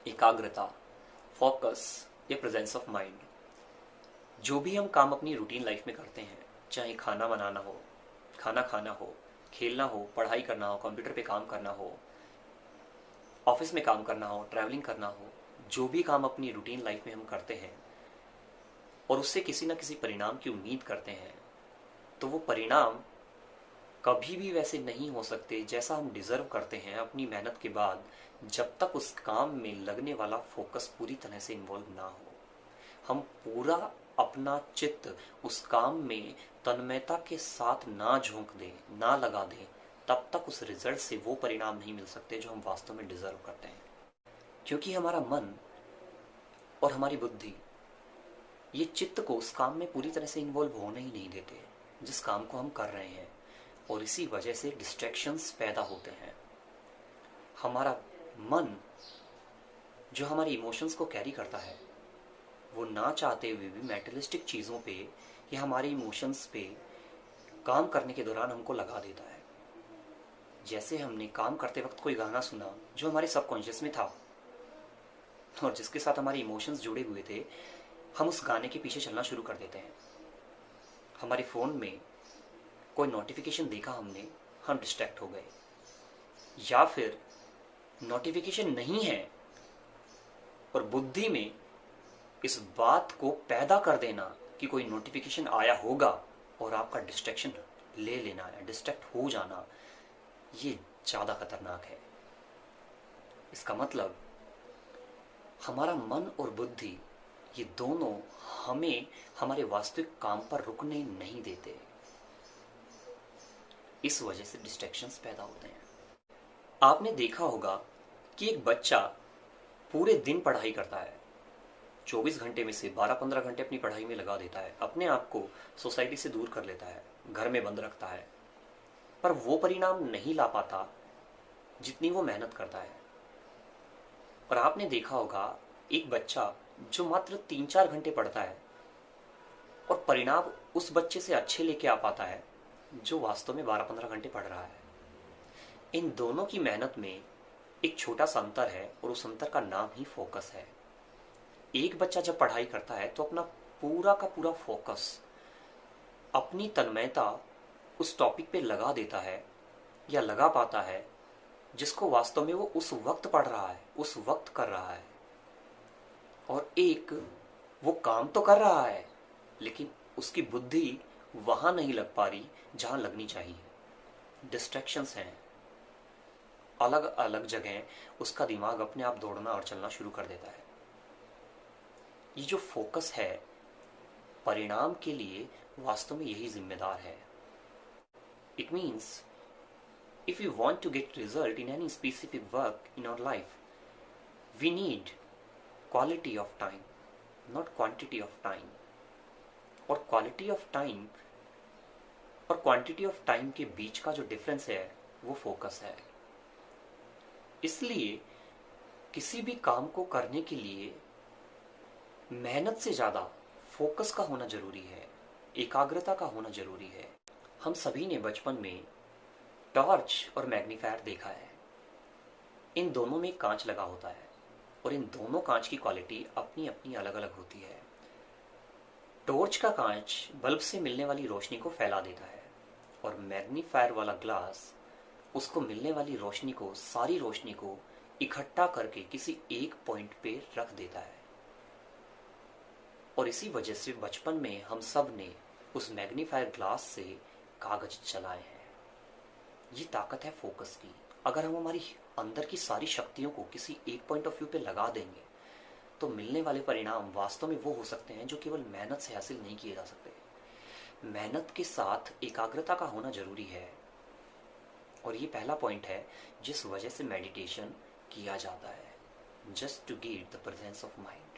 एकाग्रता, फोकस या presence of mind. जो भी हम काम अपनी रूटीन लाइफ में करते हैं, चाहे खाना बनाना हो, खाना खाना हो, खेलना हो, पढ़ाई करना हो, कंप्यूटर पे काम करना हो, ऑफिस में काम करना हो, ट्रैवलिंग करना हो, जो भी काम अपनी रूटीन लाइफ में हम करते हैं और उससे किसी ना किसी परिणाम की उम्मीद करते हैं, तो वो परिणाम कभी भी वैसे नहीं हो सकते जैसा हम डिजर्व करते हैं अपनी मेहनत के बाद, जब तक उस काम में लगने वाला फोकस पूरी तरह से इन्वॉल्व ना हो। हम पूरा अपना चित्त उस काम में तन्मयता के साथ ना झोंक दें, ना लगा दें, तब तक उस रिजल्ट से वो परिणाम नहीं मिल सकते जो हम वास्तव में डिजर्व करते हैं। क्योंकि हमारा मन और हमारी बुद्धि ये चित्त को उस काम में पूरी तरह से इन्वॉल्व होने ही नहीं देते जिस काम को हम कर रहे हैं, और इसी वजह से डिस्ट्रैक्शंस पैदा होते हैं। हमारा मन जो हमारे इमोशंस को कैरी करता है, वो ना चाहते हुए भी मेटेरियलिस्टिक चीज़ों पे या हमारे इमोशंस पे काम करने के दौरान हमको लगा देता है। जैसे हमने काम करते वक्त कोई गाना सुना जो हमारे सबकॉन्शियस में था और जिसके साथ हमारे इमोशंस जुड़े हुए थे, हम उस गाने के पीछे चलना शुरू कर देते हैं। हमारे फ़ोन में कोई नोटिफिकेशन देखा हमने, हम डिस्ट्रैक्ट हो गए। या फिर नोटिफिकेशन नहीं है और बुद्धि में इस बात को पैदा कर देना कि कोई नोटिफिकेशन आया होगा और आपका डिस्ट्रैक्शन ले लेना है, डिस्ट्रैक्ट हो जाना, ये ज़्यादा खतरनाक है। इसका मतलब हमारा मन और बुद्धि ये दोनों हमें हमारे वास्तविक काम पर रुकने नहीं देते। इस वजह से डिस्ट्रैक्शंस पैदा होते हैं। आपने देखा होगा कि एक बच्चा पूरे दिन पढ़ाई करता है, 24 घंटे में से 12-15 घंटे अपनी पढ़ाई में लगा देता है, अपने आप को सोसाइटी से दूर कर लेता है, घर में बंद रखता है, पर वो परिणाम नहीं ला पाता जितनी वो मेहनत करता है। और आपने देखा होगा एक बच्चा जो मात्र 3-4 घंटे पढ़ता है और परिणाम उस बच्चे से अच्छे लेके आ पाता है जो वास्तव में 12-15 घंटे पढ़ रहा है। इन दोनों की मेहनत में एक छोटा सा अंतर है और उस अंतर का नाम ही फोकस है। एक बच्चा जब पढ़ाई करता है तो अपना पूरा का पूरा फोकस, अपनी तन्मयता उस टॉपिक पे लगा देता है या लगा पाता है जिसको वास्तव में वो उस वक्त पढ़ रहा है, उस वक्त कर रहा है। और एक वो काम तो कर रहा है लेकिन उसकी बुद्धि वहां नहीं लग पा रही जहां लगनी चाहिए। डिस्ट्रैक्शंस हैं, अलग अलग जगह उसका दिमाग अपने आप दौड़ना और चलना शुरू कर देता है। ये जो फोकस है, परिणाम के लिए वास्तव में यही जिम्मेदार है। It means if we want to get result in any specific work in our life, we need quality of time, not quantity of time. और quality of time और quantity of time के बीच का जो डिफरेंस है वो focus है। इसलिए किसी भी काम को करने के लिए मेहनत से ज़्यादा फोकस का होना जरूरी है, एकाग्रता का होना जरूरी है। हम सभी ने बचपन में टॉर्च और मैग्नीफायर देखा है। इन दोनों में कांच लगा होता है और इन दोनों कांच की क्वालिटी अपनी अपनी अलग अलग होती है। टॉर्च का कांच बल्ब से मिलने वाली रोशनी को फैला देता है और मैग्नीफायर वाला ग्लास उसको मिलने वाली रोशनी को, सारी रोशनी को इकट्ठा करके किसी एक पॉइंट पे रख देता है। और इसी वजह से बचपन में हम सब ने उस मैग्नीफायर ग्लास से कागज चलाए हैं। ये ताकत है फोकस की। अगर हम हमारी अंदर की सारी शक्तियों को किसी एक पॉइंट ऑफ व्यू पे लगा देंगे तो मिलने वाले परिणाम वास्तव में वो हो सकते हैं जो केवल मेहनत से हासिल नहीं किए जा सकते। मेहनत के साथ एकाग्रता का होना जरूरी है, और ये पहला पॉइंट है जिस वजह से मेडिटेशन किया जाता है, just to get the presence of mind.